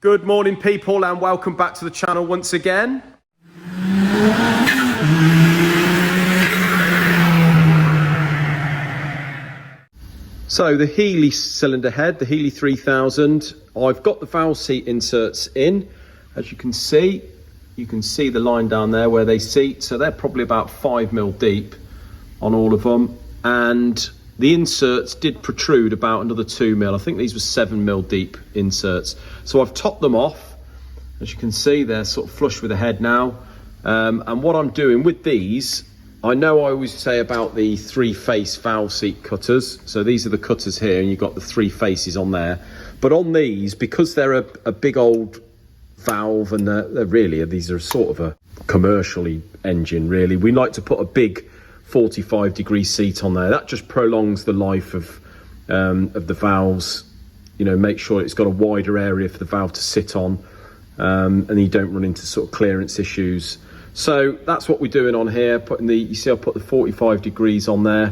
Good morning, people, and welcome back to the channel once again. So the Healey cylinder head, the Healey 3000, I've got the valve seat inserts in. As you can see the line down there where they seat. So they're probably about 5mm deep on all of them. And the inserts did protrude about another 2mm. I think these were 7mm deep inserts. So I've topped them off. As you can see, they're sort of flush with the head now. And what I'm doing with these, I know I always say about the 3-face valve seat cutters. So these are the cutters here, and you've got the 3 faces on there. But on these, because they're a big old valve, and these are sort of a commercially engine, really. We like to put a big 45-degree seat on there. That just prolongs the life of the valves. You know, make sure it's got a wider area for the valve to sit on, and you don't run into sort of clearance issues. So that's what we're doing on here. You see I put the 45 degrees on there.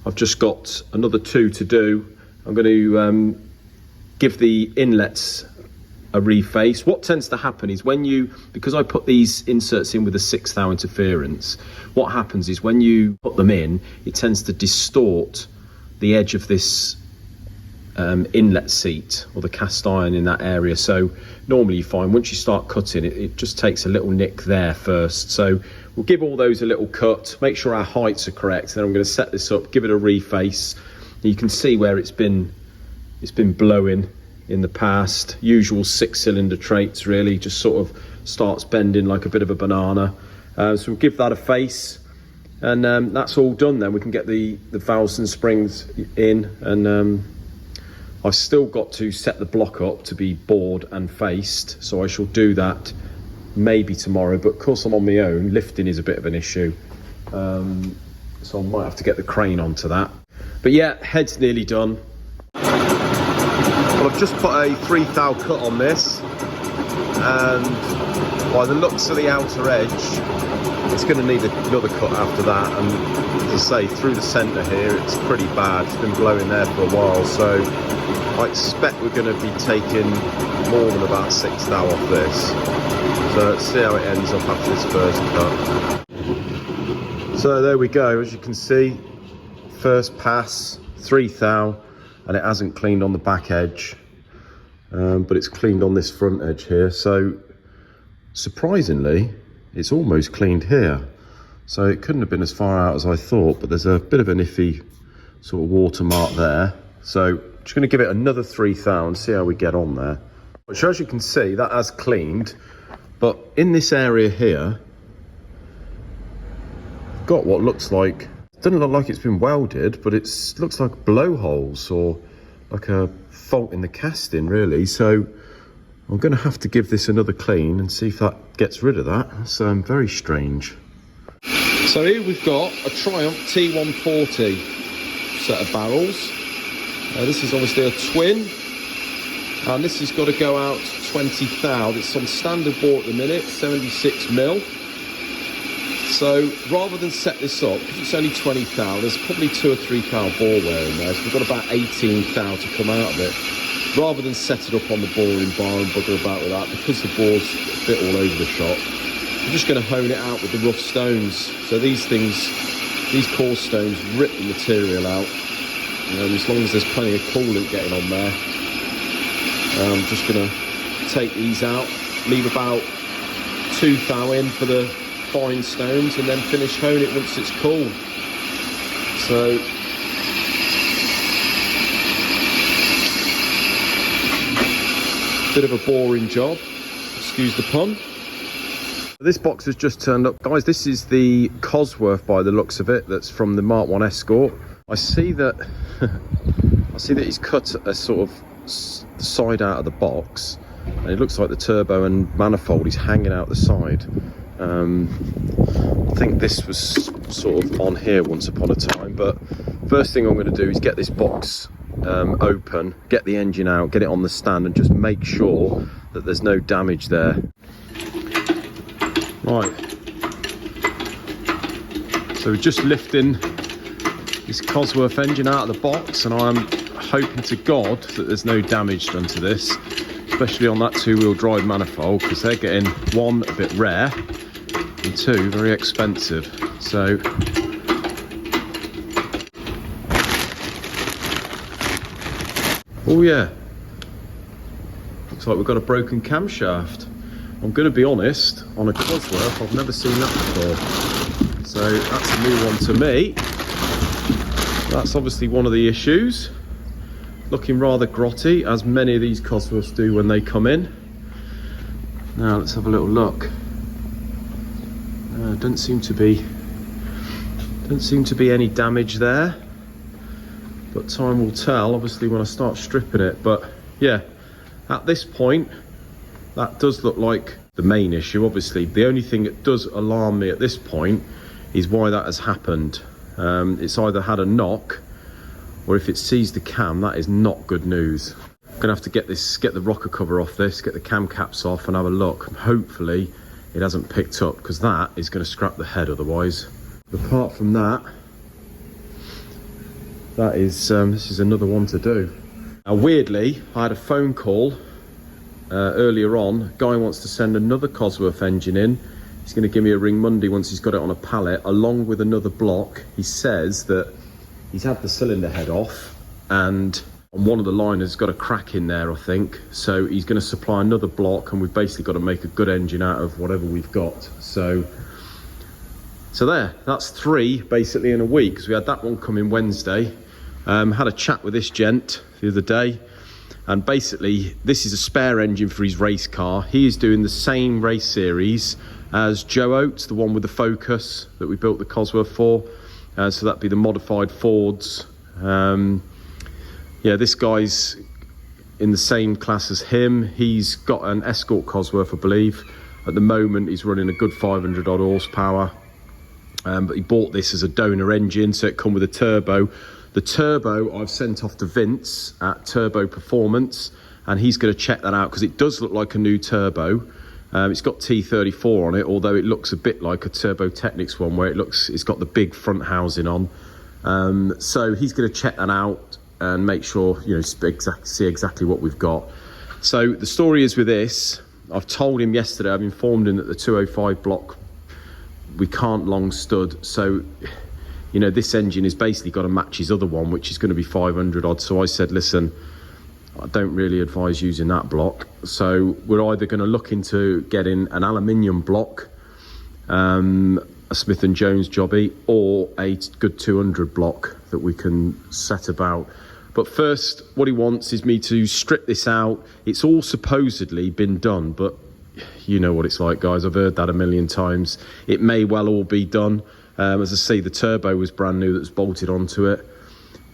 I've just got another 2 to do. I'm going to give the inlets a reface. What tends to happen is because I put these inserts in with a 6 thou interference, what happens is when you put them in, it tends to distort the edge of this inlet seat or the cast iron in that area. So normally you find once you start cutting it just takes a little nick there first. So we'll give all those a little cut, make sure our heights are correct. Then I'm going to set this up, give it a reface. You can see where it's been blowing in the past. Usual 6-cylinder traits, really, just sort of starts bending like a bit of a banana. So we'll give that a face, and that's all done. Then we can get the valves and springs in, and I've still got to set the block up to be bored and faced, so I shall do that maybe tomorrow. But of course I'm on my own, lifting is a bit of an issue, so I might have to get the crane onto that. But yeah, head's nearly done. Well, I've just put a 3 thou cut on this, and by the looks of the outer edge, it's going to need another cut after that. And as I say, through the centre here, it's pretty bad. It's been blowing there for a while, so I expect we're going to be taking more than about 6 thou off this. So let's see how it ends up after this first cut. So there we go. As you can see, first pass, 3 thou. And it hasn't cleaned on the back edge, but it's cleaned on this front edge here. So surprisingly, it's almost cleaned here. So it couldn't have been as far out as I thought, but there's a bit of an iffy sort of watermark there. So just going to give it another 3 thou and see how we get on there. So as you can see, that has cleaned, but in this area here, got what looks like, doesn't look like it's been welded, but it looks like blowholes or like a fault in the casting, really. So I'm going to have to give this another clean and see if that gets rid of that. That's very strange. So here we've got a Triumph T140 set of barrels. This is obviously a twin, and this has got to go out 20 thou. It's on standard bore at the minute, 76mm. So rather than set this up, because it's only 20 thou, there's probably 2 or 3 thou bore wear in there, so we've got about 18 thou to come out of it. Rather than set it up on the boring bar and bugger about with that, because the bore's a bit all over the shop, I'm just going to hone it out with the rough stones. So these core stones rip the material out, and as long as there's plenty of coolant getting on there, I'm just going to take these out, leave about 2 thou in for the fine stones, and then finish hone it once it's cool. So bit of a boring job, excuse the pun. This box has just turned up, guys. This is the Cosworth by the looks of it, that's from the Mark 1 Escort. I see that he's cut a sort of side out of the box, and it looks like the turbo and manifold is hanging out the side. I think this was sort of on here once upon a time, but first thing I'm going to do is get this box open, get the engine out, get it on the stand, and just make sure that there's no damage there. Right, so we're just lifting this Cosworth engine out of the box, and I'm hoping to God that there's no damage done to this. especially on that two-wheel drive manifold, because they're getting, one, a bit rare, and two, very expensive. So oh yeah, looks like we've got a broken camshaft. I'm going to be honest, on a Cosworth, I've never seen that before. So that's a new one to me. That's obviously one of the issues. Looking rather grotty, as many of these Cosworths do when they come in. Now let's have a little look. Doesn't seem to be any damage there, but time will tell obviously when I start stripping it. But yeah, at this point that does look like the main issue. Obviously the only thing that does alarm me at this point is why that has happened. It's either had a knock, or if it sees the cam, that is not good news. I'm gonna have to get the rocker cover off this, get the cam caps off and have a look. Hopefully it hasn't picked up, because that is gonna scrap the head otherwise. Apart from that, this is another one to do. Now weirdly, I had a phone call earlier on. Guy wants to send another Cosworth engine in. He's gonna give me a ring Monday once he's got it on a pallet, along with another block. He says that he's had the cylinder head off, and on one of the liners got a crack in there, I think. So he's going to supply another block, and we've basically got to make a good engine out of whatever we've got. So there, that's 3 basically in a week, because we had that one come in Wednesday. Had a chat with this gent the other day, and basically this is a spare engine for his race car. He is doing the same race series as Joe Oates, the one with the Focus that we built the Cosworth for. So that'd be the modified Fords. Yeah, this guy's in the same class as him. He's got an Escort Cosworth, I believe. At the moment, he's running a good 500 odd horsepower. But he bought this as a donor engine, so it come with a turbo. The turbo I've sent off to Vince at Turbo Performance, and he's going to check that out, because it does look like a new turbo. It's got T34 on it, although it looks a bit like a Turbo Technics one, where it's got the big front housing on. So he's going to check that out and make sure, you know, see exactly what we've got. So the story is with this, I've told him yesterday, I've informed him that the 205 block, we can't long stud. So, you know, this engine is basically got to match his other one, which is going to be 500 odd. So I said, listen, I don't really advise using that block. So we're either going to look into getting an aluminium block, a Smith & Jones jobby, or a good 200 block that we can set about. But first, what he wants is me to strip this out. It's all supposedly been done, but you know what it's like, guys. I've heard that a million times. It may well all be done. As I say, the turbo was brand new that was bolted onto it.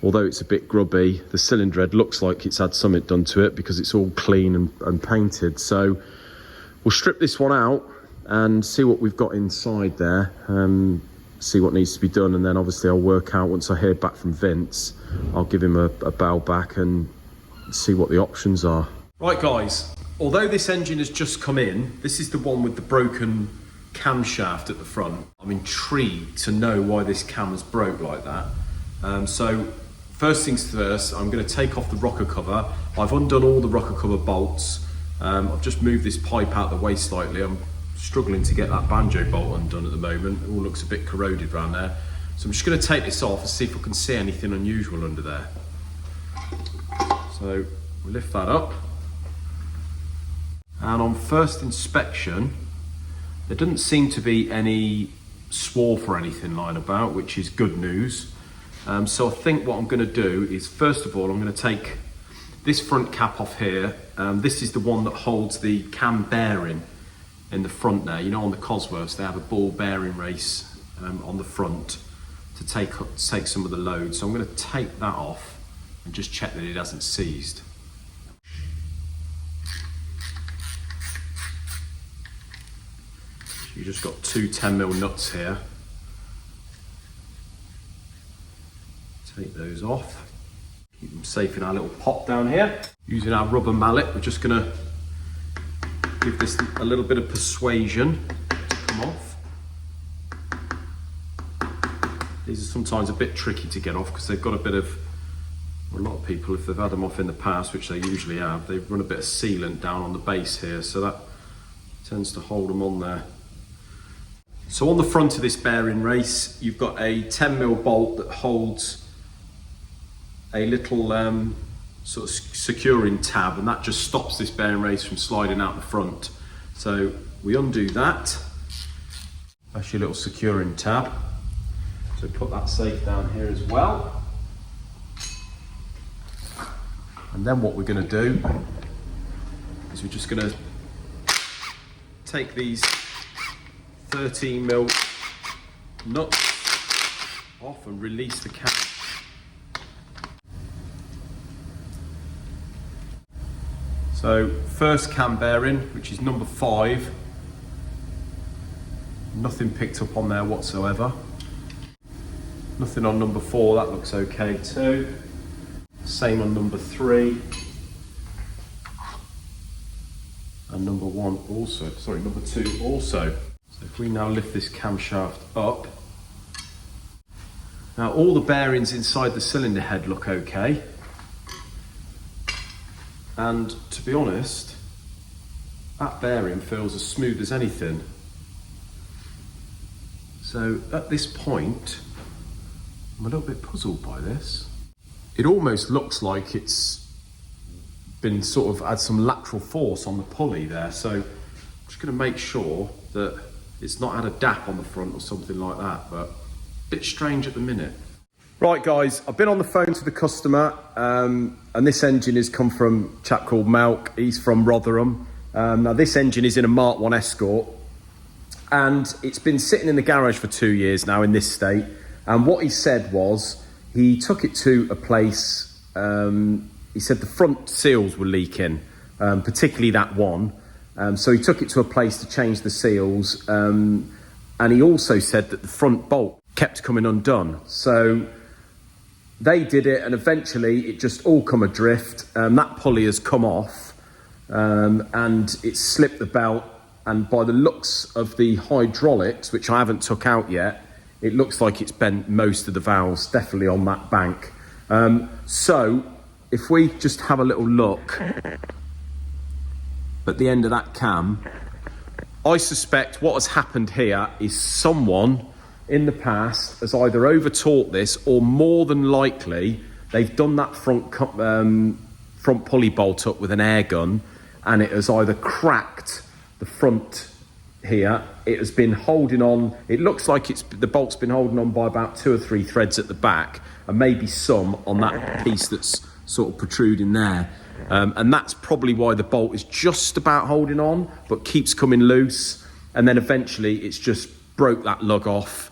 Although it's a bit grubby, the cylinder head looks like it's had something done to it, because it's all clean and painted. So we'll strip this one out and see what we've got inside there, see what needs to be done, and then obviously I'll work out, once I hear back from Vince, I'll give him a bell back and see what the options are. Right guys, although this engine has just come in, this is the one with the broken camshaft at the front. I'm intrigued to know why this cam has broke like that. So first things first, I'm going to take off the rocker cover. I've undone all the rocker cover bolts. I've just moved this pipe out the way slightly. I'm struggling to get that banjo bolt undone at the moment. It all looks a bit corroded around there. So I'm just going to take this off and see if I can see anything unusual under there. So we'll lift that up. And on first inspection, there doesn't seem to be any swarf or anything lying about, which is good news. So I think what I'm going to do is, first of all, I'm going to take this front cap off here. This is the one that holds the cam bearing in the front there. You know, on the Cosworths, they have a ball bearing race on the front to take some of the load. So I'm going to take that off and just check that it hasn't seized. You just got 2 10mm nuts here. Take those off. Keep them safe in our little pot down here. Using our rubber mallet, we're just going to give this a little bit of persuasion to come off. These are sometimes a bit tricky to get off because they've got a bit of a lot of people, if they've had them off in the past, which they usually have, they run a bit of sealant down on the base here, so that tends to hold them on there. So on the front of this bearing race, you've got a 10mm bolt that holds a little sort of securing tab, and that just stops this bearing race from sliding out the front. So we undo that. That's your little securing tab. So put that safe down here as well. And then what we're going to do is we're just going to take these 13mm nuts off and release the cam. So first cam bearing, which is number 5, nothing picked up on there whatsoever. Nothing on number 4, that looks okay too. Same on number 3. And number 1 also, sorry, number 2 also. So if we now lift this camshaft up. Now all the bearings inside the cylinder head look okay. And to be honest, that bearing feels as smooth as anything. So at this point, I'm a little bit puzzled by this. It almost looks like it's been sort of had some lateral force on the pulley there. So I'm just going to make sure that it's not had a dap on the front or something like that, but a bit strange at the minute. Right guys, I've been on the phone to the customer, and this engine has come from a chap called Malk. He's from Rotherham. Now this engine is in a Mark 1 Escort, and it's been sitting in the garage for 2 years now in this state. And what he said was, he took it to a place, he said the front seals were leaking, particularly that one. So he took it to a place to change the seals, and he also said that the front bolt kept coming undone. So they did it, and eventually it just all come adrift. That pulley has come off, and it's slipped the belt, and by the looks of the hydraulics, which I haven't took out yet, it looks like it's bent most of the valves, definitely on that bank. So if we just have a little look at the end of that cam, I suspect what has happened here is someone in the past has either over-taught this, or more than likely they've done that front pulley bolt up with an air gun, and it has either cracked the front here. It has been holding on. It looks like the bolt's been holding on by about 2 or 3 threads at the back, and maybe some on that piece that's sort of protruding there. And that's probably why the bolt is just about holding on, but keeps coming loose. And then eventually it's just broke that lug off,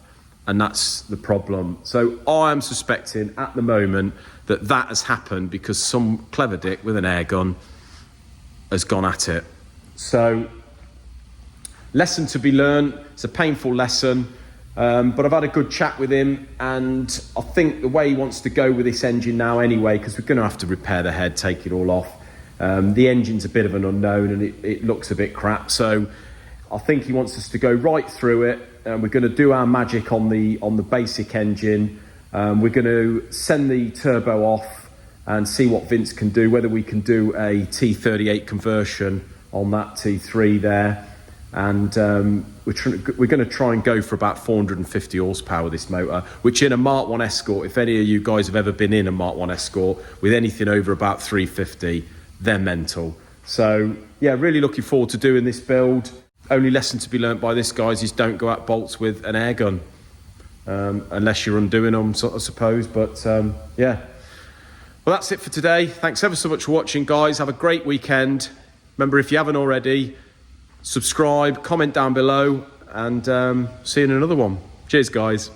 and that's the problem. So I am suspecting at the moment that that has happened because some clever dick with an air gun has gone at it. So lesson to be learned. It's a painful lesson, but I've had a good chat with him, and I think the way he wants to go with this engine now anyway, because we're going to have to repair the head, take it all off. The engine's a bit of an unknown, and it looks a bit crap. So I think he wants us to go right through it, and we're going to do our magic on the basic engine. We're going to send the turbo off and see what Vince can do, whether we can do a T38 conversion on that T3 there. And we're going to try and go for about 450 horsepower with this motor, which in a Mark 1 Escort, if any of you guys have ever been in a Mark 1 Escort with anything over about 350, they're mental. So yeah, really looking forward to doing this build. Only lesson to be learnt by this, guys, is don't go at bolts with an air gun, unless you're undoing them, I suppose. But yeah, well, that's it for today. Thanks ever so much for watching, guys. Have a great weekend. Remember, if you haven't already, subscribe, comment down below, and see you in another one. Cheers, guys.